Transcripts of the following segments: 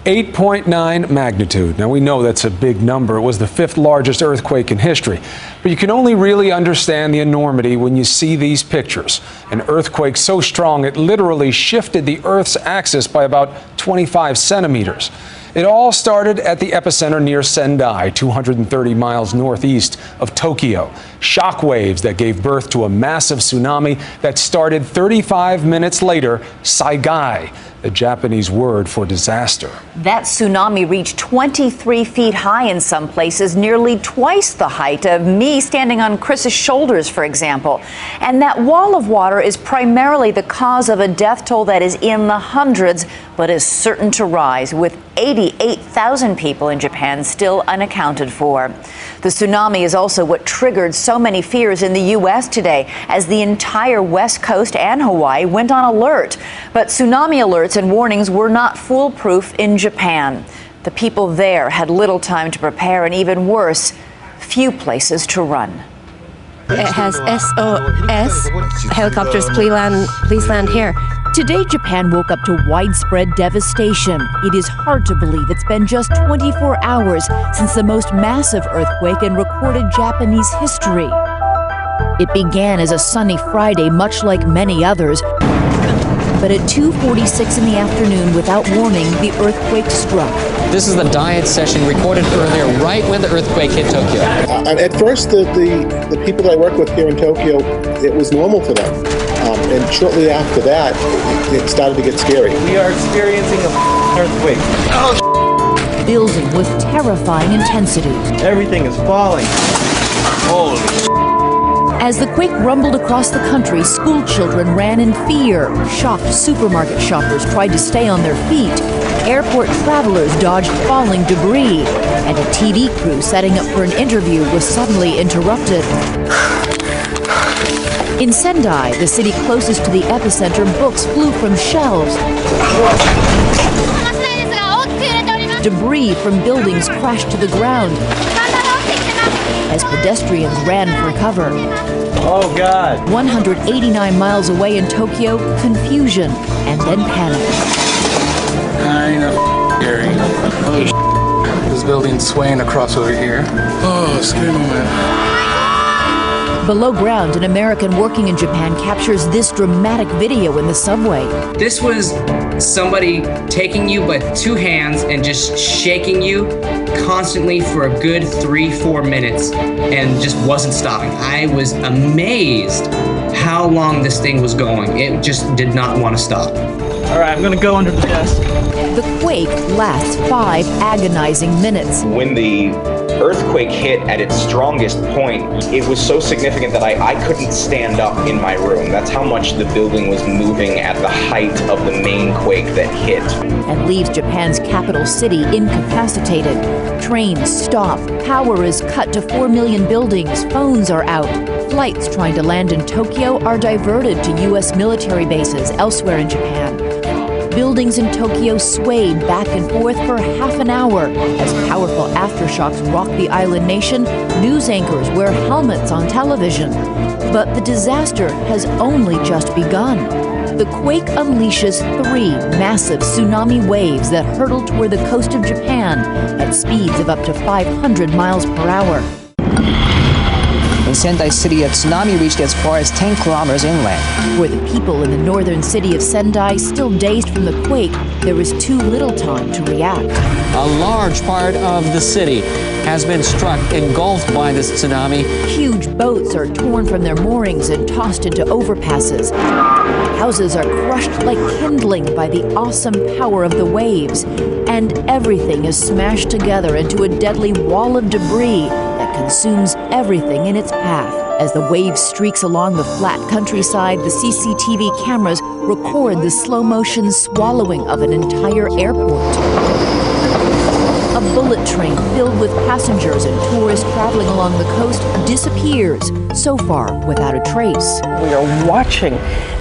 8.9 magnitude. Now we know that's a big number. It was the 5th largest earthquake in history. But you can only really understand the enormity when you see these pictures. An earthquake so strong it literally shifted the Earth's axis by about 25 centimeters. It all started at the epicenter near Sendai, 230 miles northeast of Tokyo. Shock waves that gave birth to a massive tsunami that started 35 minutes later, Saigai, the Japanese word for disaster. That tsunami reached 23 feet high in some places, nearly twice the height of me standing on Chris's shoulders, for example. And that wall of water is primarily the cause of a death toll that is in the hundreds, but is certain to rise, with 88,000 people in Japan still unaccounted for. The tsunami is also what triggered so many fears in the U.S. today, as the entire West Coast and Hawaii went on alert. But tsunami alerts and warnings were not foolproof in Japan. The people there had little time to prepare, and even worse, few places to run. It has SOS. Helicopters, please land here. Today, Japan woke up to widespread devastation. It is hard to believe it's been just 24 hours since the most massive earthquake in recorded Japanese history. It began as a sunny Friday, much like many others. But at 2:46 in the afternoon, without warning, the earthquake struck. This is the diet session recorded earlier, right when the earthquake hit Tokyo. At first, the people that I work with here in Tokyo, it was normal to them. And shortly after that, it started to get scary. We are experiencing an earthquake. Oh, building with terrifying intensity. Everything is falling. Holy As the quake rumbled across the country, school children ran in fear. Shocked supermarket shoppers tried to stay on their feet. Airport travelers dodged falling debris. And a TV crew setting up for an interview was suddenly interrupted. In Sendai, the city closest to the epicenter, books flew from shelves. Debris from buildings crashed to the ground as pedestrians ran for cover. Oh, God. 189 miles away in Tokyo, confusion and then panic. Kind of scary. Oh, this building's swaying across over here. Oh, scary moment. Below ground, an American working in Japan captures this dramatic video in the subway. This was somebody taking you by 2 hands and just shaking you constantly for a good 3-4 minutes and just wasn't stopping. I was amazed how long this thing was going. It just did not want to stop. All right, I'm gonna go under the desk. The quake lasts 5 agonizing minutes. When the earthquake hit at its strongest point, it was so significant that I couldn't stand up in my room. That's how much the building was moving at the height of the main quake that hit. And leaves Japan's capital city incapacitated. Trains stop, power is cut to 4 million buildings, phones are out. Flights trying to land in Tokyo are diverted to U.S. military bases elsewhere in Japan. Buildings in Tokyo swayed back and forth for half an hour. As powerful aftershocks rock the island nation, news anchors wear helmets on television. But the disaster has only just begun. The quake unleashes 3 massive tsunami waves that hurtle toward the coast of Japan at speeds of up to 500 miles per hour. In Sendai City, a tsunami reached as far as 10 kilometers inland. For the people in the northern city of Sendai, still dazed from the quake, there was too little time to react. A large part of the city has been struck, engulfed by this tsunami. Huge boats are torn from their moorings and tossed into overpasses. Houses are crushed like kindling by the awesome power of the waves. And everything is smashed together into a deadly wall of debris that consumes everything in its path. As the wave streaks along the flat countryside, the CCTV cameras record the slow-motion swallowing of an entire airport. A bullet train filled with passengers and tourists traveling along the coast disappears, so far without a trace. We are watching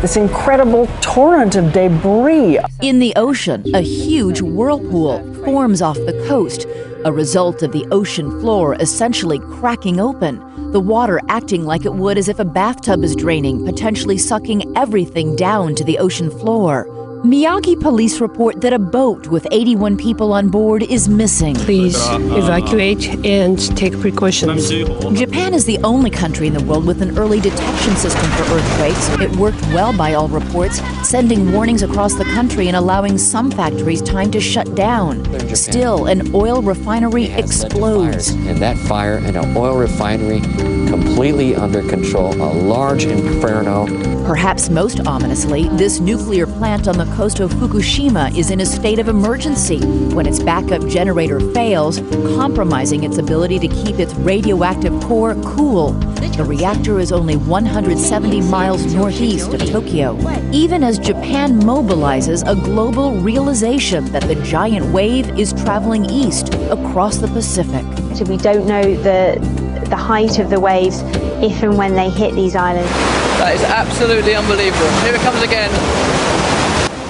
this incredible torrent of debris. In the ocean, a huge whirlpool forms off the coast, a result of the ocean floor essentially cracking open, the water acting like it would as if a bathtub is draining, potentially sucking everything down to the ocean floor. Miyagi police report that a boat with 81 people on board is missing. Please evacuate and take precautions. Japan is the only country in the world with an early detection system for earthquakes. It worked well by all reports, sending warnings across the country and allowing some factories time to shut down. Still, an oil refinery explodes. And that fire in an oil refinery completely under control, a large inferno. Perhaps most ominously, this nuclear plant on the coast of Fukushima is in a state of emergency when its backup generator fails, compromising its ability to keep its radioactive core cool. The reactor is only 170 miles northeast of Tokyo. Even as Japan mobilizes a global realization that the giant wave is traveling east across the Pacific. So we don't know the height of the waves if and when they hit these islands. That is absolutely unbelievable. Here it comes again.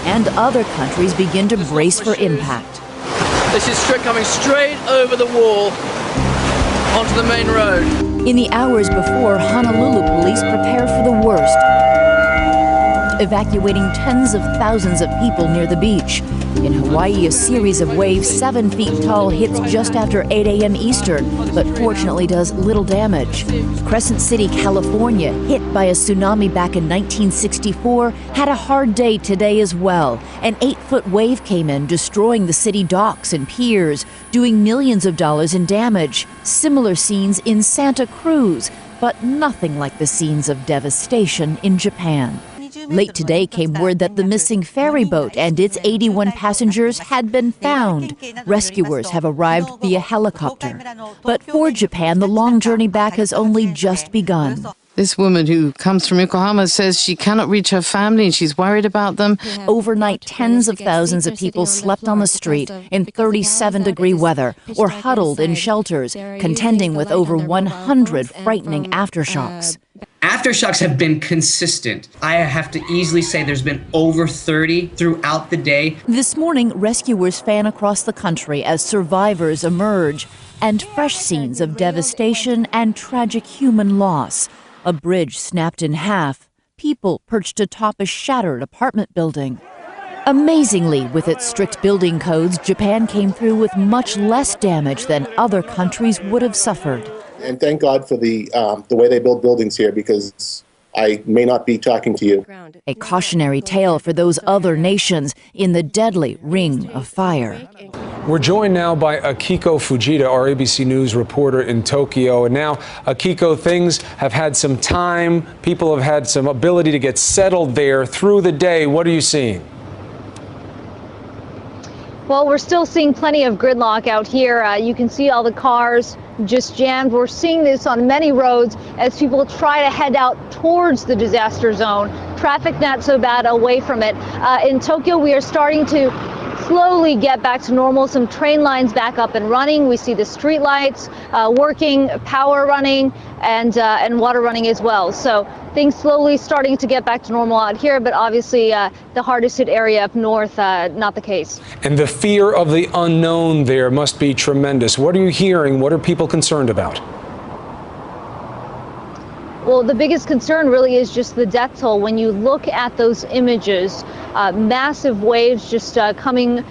And other countries begin to brace for impact. This is coming straight over the wall onto the main road. In the hours before, Honolulu police prepare for the worst, evacuating tens of thousands of people near the beach. In Hawaii, a series of waves 7 feet tall hits just after 8 a.m. Eastern, but fortunately does little damage. Crescent City, California, hit by a tsunami back in 1964, had a hard day today as well. An 8-foot wave came in, destroying the city docks and piers, doing millions of dollars in damage. Similar scenes in Santa Cruz, but nothing like the scenes of devastation in Japan. Late today came word that the missing ferry boat and its 81 passengers had been found. Rescuers have arrived via helicopter. But for Japan, the long journey back has only just begun. This woman who comes from Yokohama says she cannot reach her family and she's worried about them. Overnight, tens of thousands of people slept on the street in 37-degree weather or huddled in shelters, contending with over 100 frightening aftershocks. Aftershocks have been consistent. I have to easily say there's been over 30 throughout the day. This morning, rescuers fan across the country as survivors emerge, and fresh scenes of devastation and tragic human loss. A bridge snapped in half, people perched atop a shattered apartment building. Amazingly, with its strict building codes, Japan came through with much less damage than other countries would have suffered. And thank God for the way they build buildings here, because I may not be talking to you. A cautionary tale for those other nations in the deadly ring of fire. We're joined now by Akiko Fujita, our ABC News reporter in Tokyo. And now, Akiko, things have had some time. People have had some ability to get settled there through the day. What are you seeing? Well, we're still seeing plenty of gridlock out here. You can see all the cars just jammed. We're seeing this on many roads as people try to head out towards the disaster zone. Traffic not so bad away from it. In Tokyo, we are starting to slowly get back to normal. Some train lines back up and running. We see the street lights working, power running, and water running as well. So things slowly starting to get back to normal out here, but obviously the hardest hit area up north, not the case. And the fear of the unknown there must be tremendous. What are you hearing? What are people concerned about? Well, the biggest concern really is just the death toll. When you look at those images, massive waves just coming,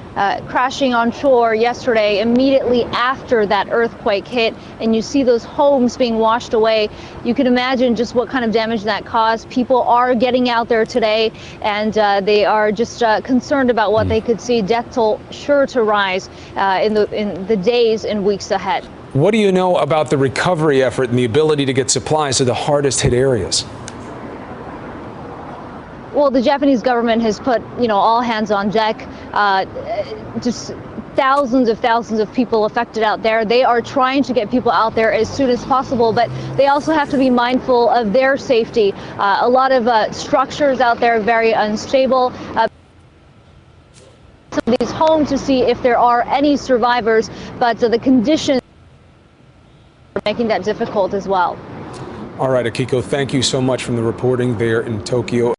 crashing on shore yesterday, immediately after that earthquake hit, and you see those homes being washed away. You can imagine just what kind of damage that caused. People are getting out there today, and they are just concerned about what they could see. Death toll sure to rise in the days and weeks ahead. What do you know about the recovery effort and the ability to get supplies to the hardest hit areas? Well, the Japanese government has put, all hands on deck. Just thousands of people affected out there. They are trying to get people out there as soon as possible, but they also have to be mindful of their safety. A lot of structures out there are very unstable. Some of these homes to see if there are any survivors, but the conditions are making that difficult as well. All right, Akiko, thank you so much from the reporting there in Tokyo.